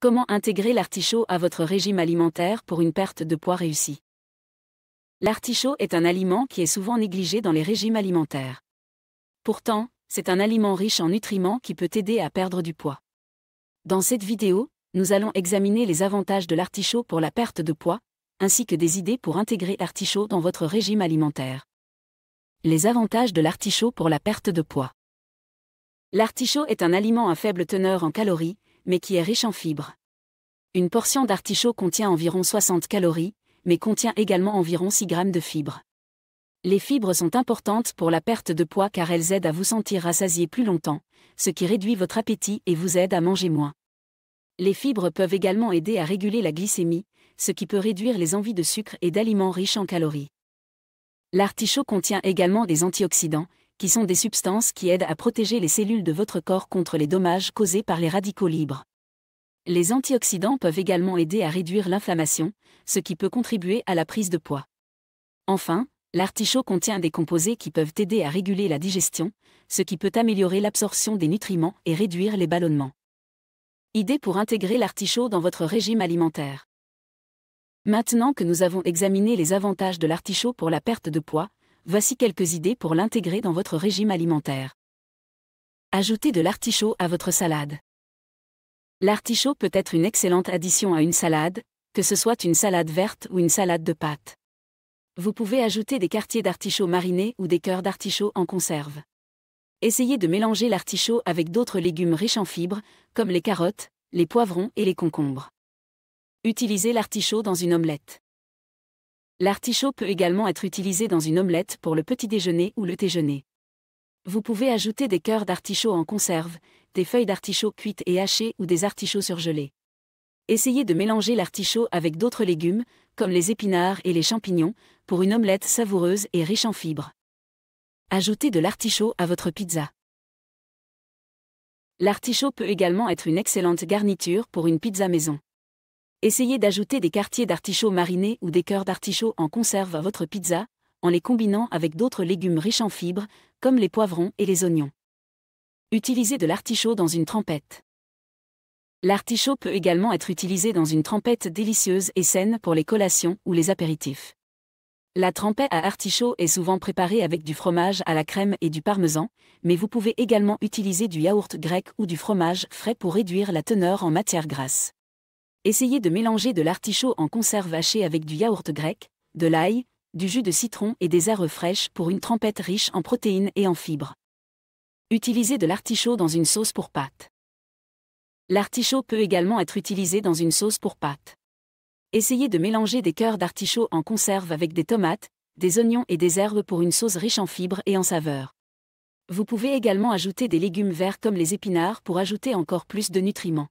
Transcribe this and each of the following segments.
Comment intégrer l'artichaut à votre régime alimentaire pour une perte de poids réussie? L'artichaut est un aliment qui est souvent négligé dans les régimes alimentaires. Pourtant, c'est un aliment riche en nutriments qui peut aider à perdre du poids. Dans cette vidéo, nous allons examiner les avantages de l'artichaut pour la perte de poids, ainsi que des idées pour intégrer l'artichaut dans votre régime alimentaire. Les avantages de l'artichaut pour la perte de poids. L'artichaut est un aliment à faible teneur en calories, mais qui est riche en fibres. Une portion d'artichaut contient environ 60 calories, mais contient également environ 6 grammes de fibres. Les fibres sont importantes pour la perte de poids car elles aident à vous sentir rassasié plus longtemps, ce qui réduit votre appétit et vous aide à manger moins. Les fibres peuvent également aider à réguler la glycémie, ce qui peut réduire les envies de sucre et d'aliments riches en calories. L'artichaut contient également des antioxydants, qui sont des substances qui aident à protéger les cellules de votre corps contre les dommages causés par les radicaux libres. Les antioxydants peuvent également aider à réduire l'inflammation, ce qui peut contribuer à la prise de poids. Enfin, l'artichaut contient des composés qui peuvent aider à réguler la digestion, ce qui peut améliorer l'absorption des nutriments et réduire les ballonnements. Idées pour intégrer l'artichaut dans votre régime alimentaire. Maintenant que nous avons examiné les avantages de l'artichaut pour la perte de poids, voici quelques idées pour l'intégrer dans votre régime alimentaire. Ajoutez de l'artichaut à votre salade. L'artichaut peut être une excellente addition à une salade, que ce soit une salade verte ou une salade de pâtes. Vous pouvez ajouter des quartiers d'artichaut marinés ou des cœurs d'artichaut en conserve. Essayez de mélanger l'artichaut avec d'autres légumes riches en fibres, comme les carottes, les poivrons et les concombres. Utilisez l'artichaut dans une omelette. L'artichaut peut également être utilisé dans une omelette pour le petit déjeuner ou le déjeuner. Vous pouvez ajouter des cœurs d'artichaut en conserve, des feuilles d'artichaut cuites et hachées ou des artichauts surgelés. Essayez de mélanger l'artichaut avec d'autres légumes, comme les épinards et les champignons, pour une omelette savoureuse et riche en fibres. Ajoutez de l'artichaut à votre pizza. L'artichaut peut également être une excellente garniture pour une pizza maison. Essayez d'ajouter des quartiers d'artichaut marinés ou des cœurs d'artichaut en conserve à votre pizza, en les combinant avec d'autres légumes riches en fibres, comme les poivrons et les oignons. Utilisez de l'artichaut dans une trempette. L'artichaut peut également être utilisé dans une trempette délicieuse et saine pour les collations ou les apéritifs. La trempette à artichaut est souvent préparée avec du fromage à la crème et du parmesan, mais vous pouvez également utiliser du yaourt grec ou du fromage frais pour réduire la teneur en matière grasse. Essayez de mélanger de l'artichaut en conserve hachée avec du yaourt grec, de l'ail, du jus de citron et des herbes fraîches pour une trempette riche en protéines et en fibres. Utilisez de l'artichaut dans une sauce pour pâtes. L'artichaut peut également être utilisé dans une sauce pour pâtes. Essayez de mélanger des cœurs d'artichaut en conserve avec des tomates, des oignons et des herbes pour une sauce riche en fibres et en saveurs. Vous pouvez également ajouter des légumes verts comme les épinards pour ajouter encore plus de nutriments.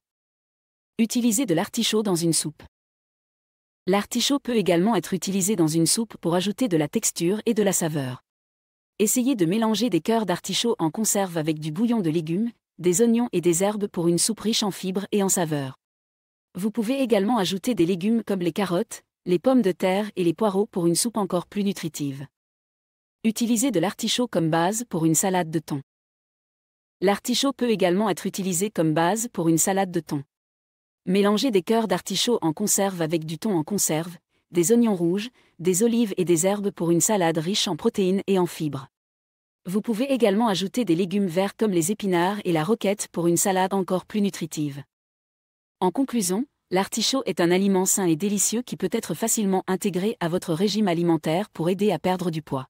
Utilisez de l'artichaut dans une soupe. L'artichaut peut également être utilisé dans une soupe pour ajouter de la texture et de la saveur. Essayez de mélanger des cœurs d'artichaut en conserve avec du bouillon de légumes, des oignons et des herbes pour une soupe riche en fibres et en saveurs. Vous pouvez également ajouter des légumes comme les carottes, les pommes de terre et les poireaux pour une soupe encore plus nutritive. Utilisez de l'artichaut comme base pour une salade de thon. L'artichaut peut également être utilisé comme base pour une salade de thon. Mélangez des cœurs d'artichaut en conserve avec du thon en conserve, des oignons rouges, des olives et des herbes pour une salade riche en protéines et en fibres. Vous pouvez également ajouter des légumes verts comme les épinards et la roquette pour une salade encore plus nutritive. En conclusion, l'artichaut est un aliment sain et délicieux qui peut être facilement intégré à votre régime alimentaire pour aider à perdre du poids.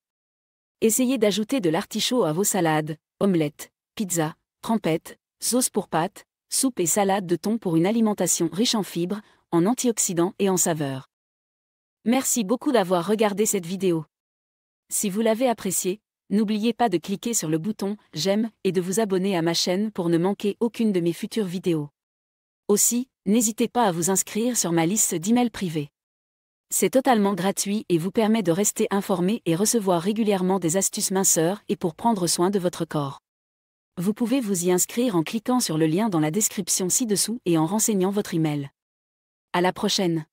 Essayez d'ajouter de l'artichaut à vos salades, omelettes, pizzas, trempettes, sauces pour pâtes, soupe et salade de thon pour une alimentation riche en fibres, en antioxydants et en saveurs. Merci beaucoup d'avoir regardé cette vidéo. Si vous l'avez appréciée, n'oubliez pas de cliquer sur le bouton « J'aime » et de vous abonner à ma chaîne pour ne manquer aucune de mes futures vidéos. Aussi, n'hésitez pas à vous inscrire sur ma liste d'emails privés. C'est totalement gratuit et vous permet de rester informé et recevoir régulièrement des astuces minceurs et pour prendre soin de votre corps. Vous pouvez vous y inscrire en cliquant sur le lien dans la description ci-dessous et en renseignant votre email. À la prochaine.